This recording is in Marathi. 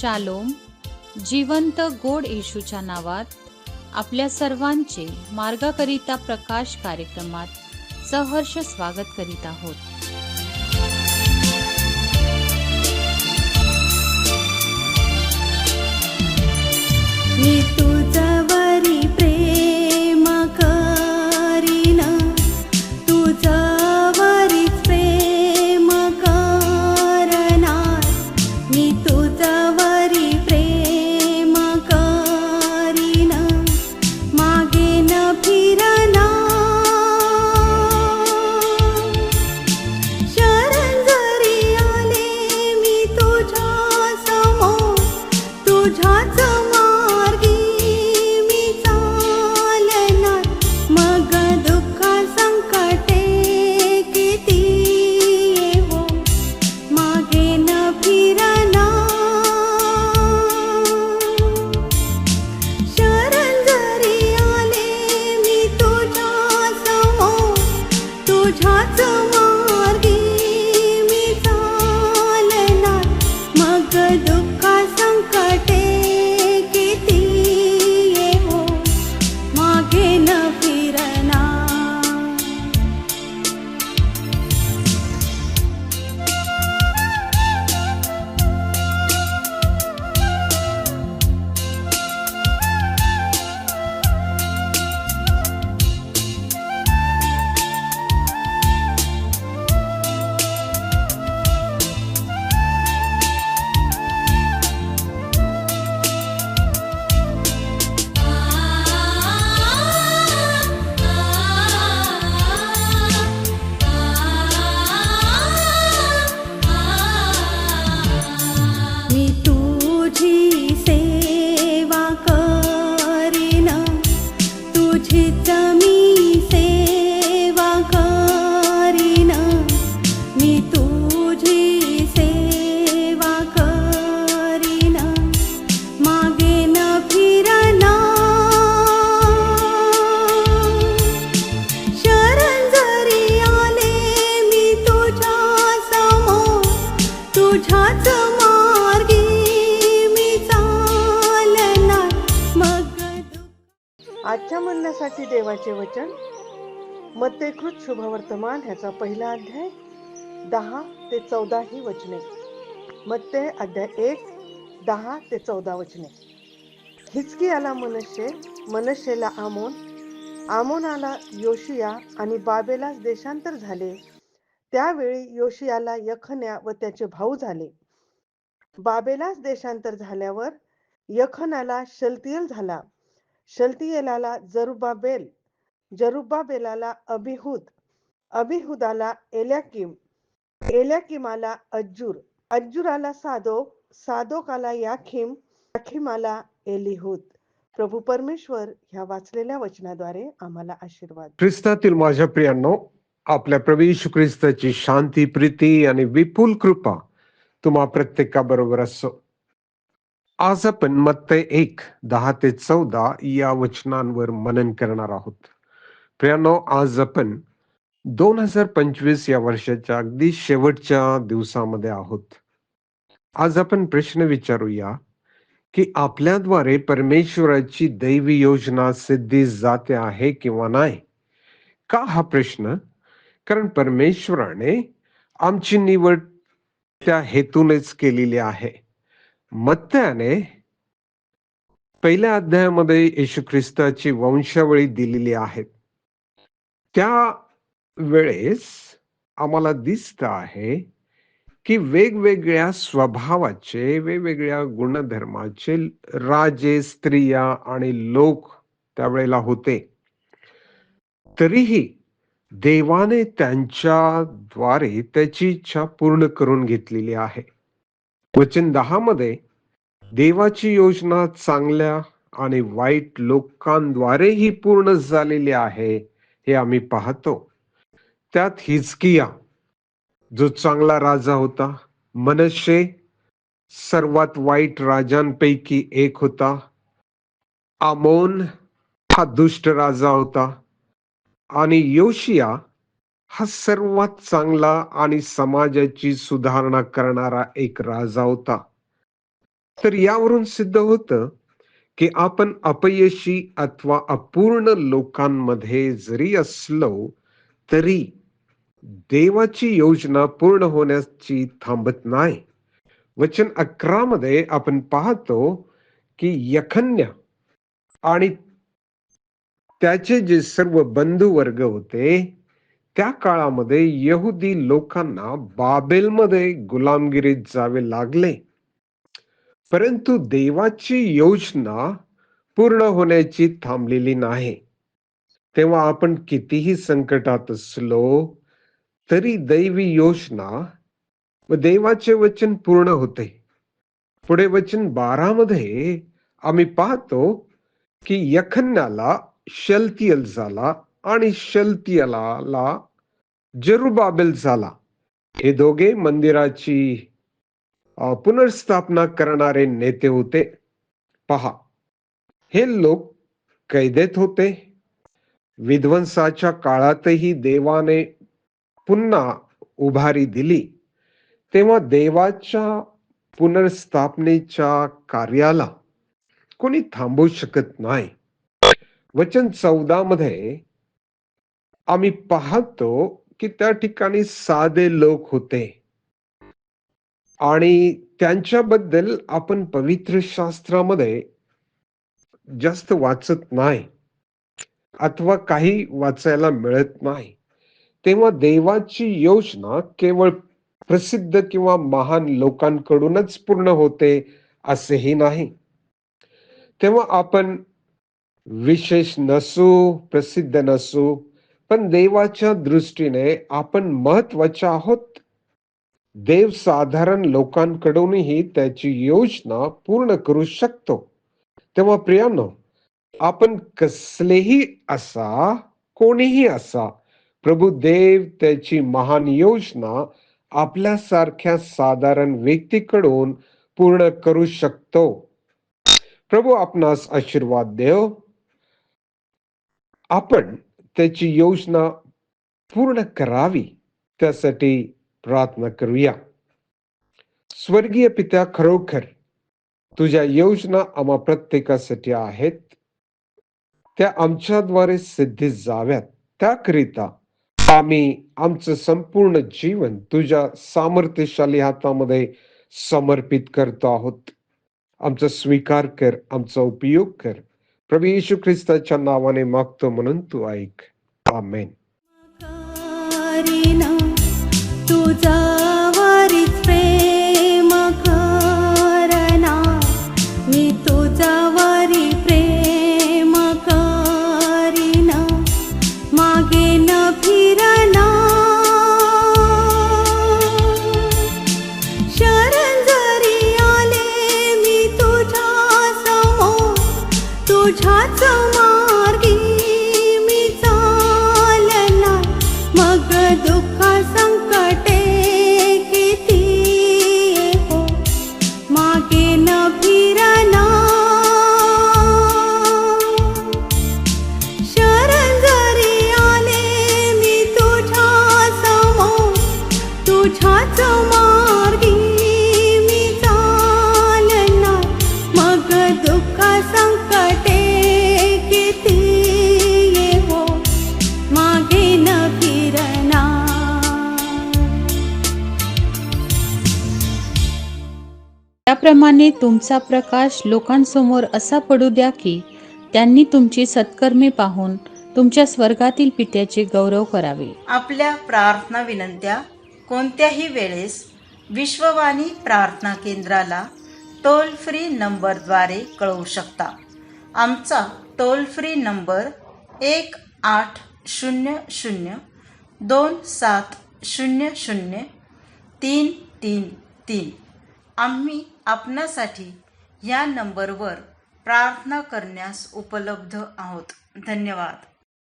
शालोम. जिवंत गोड येशूच्या नावात आपल्या सर्वांचे मार्गाकरिता प्रकाश कार्यक्रमात सहर्ष स्वागत करीत आहोत. मी तुझ्यावरी प्रेम करीन, तुझ्यावरी प्रेम करणार. मी तुझ्यावरी प्रेम करीन, मागे न फिरणार. शरण जरी आले मी तुझ्या समोर, तुझ्याच आजच्या म्हणण्यासाठी देवाचे वचन मत्तेकृत शुभवर्तमान ह्याचा पहिला अध्याय 10 ते 14 ही वचने. मत्ते अध्याय 1 10 ते 14 वचने. हिजकियाला मनश्शे, मनश्शेला आमोन, आमोनाला योशिया आणि बाबेलास देशांतर झाले. त्यावेळी योशियाला यखन्या व त्याचे भाऊ झाले. बाबेलास देशांतर झाल्यावर यखनाला शलतियल झाला. शलतियेलाला जरुब्बाबेल, जरुब्बाबेलाला अबिहूद, अबिहुदाला एल्याकीम, एल्याकीमाला अज्जूर, अज्जूराला सादोक, सादोकाला याखीम, याखीमाला एलिहूद. प्रभू परमेश्वर ह्या वाचलेल्या वचनाद्वारे आम्हाला आशीर्वाद. ख्रिस्तातील माझ्या प्रियांनो, आपल्या प्रभू येशू ख्रिस्ताची शांती, प्रीती आणि विपुल कृपा तुम्हा प्रत्येकाबरोबर असो. आज आपण मत्ते 1 10 ते 14 या वचनांवर मनन करणार आहोत. प्रियांनो, आज आपण 2025 या वर्षाच्या अगदी शेवटच्या दिवसामध्ये आहोत. आज आपण प्रश्न विचारूया की आपल्याद्वारे परमेश्वराची दैवी योजना सिद्धीस जाते आहे किंवा नाही. का हा प्रश्न? कारण परमेश्वराने आमची निवड त्या हेतूनेच केलेली आहे. मत्त्याने पहिल्या अध्यायामध्ये येशू ख्रिस्ताची वंशावळी दिलेली आहे. त्या वेळेस आम्हाला दिसत आहे की वेगवेगळ्या स्वभावाचे, वेगवेगळ्या गुणधर्माचे राजे, स्त्रिया आणि लोक त्यावेळेला होते. तरीही देवाने त्यांच्याद्वारे त्याची इच्छा पूर्ण करून घेतलेली आहे. वचन 10 मध्ये देवाची योजना चांगल्या आणि वाईट लोकांद्वारेही पूर्ण झालेली आहे हे आम्ही पाहतो. त्यात हिजकिया जो चांगला राजा होता, मनश्शे सर्वात वाईट राजांपैकी एक होता, आमोन हा दुष्ट राजा होता आणि योशिया हा सर्वात चांगला आणि समाजाची सुधारणा करणारा एक राजा होता. तर यावरून सिद्ध होतं की आपण अपयशी अथवा अपूर्ण लोकांमध्ये जरी असलो तरी देवाची योजना पूर्ण होण्याची थांबत नाही. वचन 11 मध्ये आपण पाहतो की यखन्या आणि त्याचे जे सर्व बंधू वर्ग होते त्या काळामध्ये यहुदी लोकांना बाबेलमध्ये गुलामगिरीत जावे लागले. परंतु देवाची योजना पूर्ण होण्याची थांबलेली नाही. तेव्हा आपण कितीही संकटात असलो तरी दैवी योजना व देवाचे वचन पूर्ण होते. पुढे वचन 12 मध्ये आम्ही पाहतो की यखन्याला शलतियल झाला आणि शलतियलाला जरुबाबेल झाला. हे दोघे मंदिराची पुनर्स्थापना करणारे नेते होते. पहा, हे लोक कैदेत होते. विध्वंसाच्या काळातही देवाने पुन्हा उभारी दिली. तेव्हा देवाच्या पुनर्स्थापनेच्या कार्याला कोणी थांबवू शकत नाही. वचन 14 मध्ये आम्ही पाहतो की त्या ठिकाणी साधे लोक होते आणि त्यांच्याबद्दल आपण पवित्र शास्त्रामध्ये जास्त वाचत नाही अथवा काही वाचायला मिळत नाही. तेव्हा देवाची योजना केवळ प्रसिद्ध किंवा महान लोकांकडूनच पूर्ण होते असेही नाही. तेव्हा आपण विशेष नसू, प्रसिद्ध नसू, पण देवाच्या दृष्टीने आपण महत्वाचे आहोत. देव साधारण लोकांकडूनही त्याची योजना पूर्ण करू शकतो. तेव्हा प्रियानो, आपण कसलेही असा, कोणीही असा, प्रभू देव त्याची महान योजना आपल्यासारख्या साधारण व्यक्तीकडून पूर्ण करू शकतो. प्रभू आपणास आशीर्वाद देव. आपण त्याची योजना पूर्ण करावी त्यासाठी प्रार्थना करूया. स्वर्गीय पित्या, खरोखर तुझ्या योजना आम्हा प्रत्येकासाठी आहेत. त्या आमच्याद्वारे सिद्धी जाव्यात त्याकरिता आम्ही आमचं संपूर्ण जीवन तुझ्या सामर्थ्यशाली हातामध्ये समर्पित करतो आहोत. आमचा स्वीकार कर, आमचा उपयोग कर. प्रभू येशू ख्रिस्ताच्या नावाने मागतो म्हणून तू ऐक. आमेन. करीना तुझ्यावरीच प्रेम करना, मी तुझ्यावरी प्रेम करीना, मागे न फिरना. शरण जरी आले मी तुझ्या समोर, तुझ्याच मार्गी मी चालणार. मग दुःख संकटे किती हो, मागे न फिरना. शरण जरी आले मी तुझ्या समोर, तुझ्याच मार्गी मी चालणार. मग दुःख संकटे किती हो, मागे न फिरना. त्याप्रमाणे तुमचा प्रकाश लोकांसमोर असा पडू द्या की त्यांनी तुमची सत्कर्मे पाहून तुमच्या स्वर्गातील पित्याचे गौरव करावे. आपल्या प्रार्थना विनंत्या कोणत्याही वेळेस विश्ववाणी प्रार्थना केंद्राला टोल फ्री नंबरद्वारे कळवू शकता. आमचा टोल फ्री नंबर 1-800-2700-333. आम्ही आपणासाठी या नंबरवर प्रार्थना करण्यास उपलब्ध आहोत. धन्यवाद.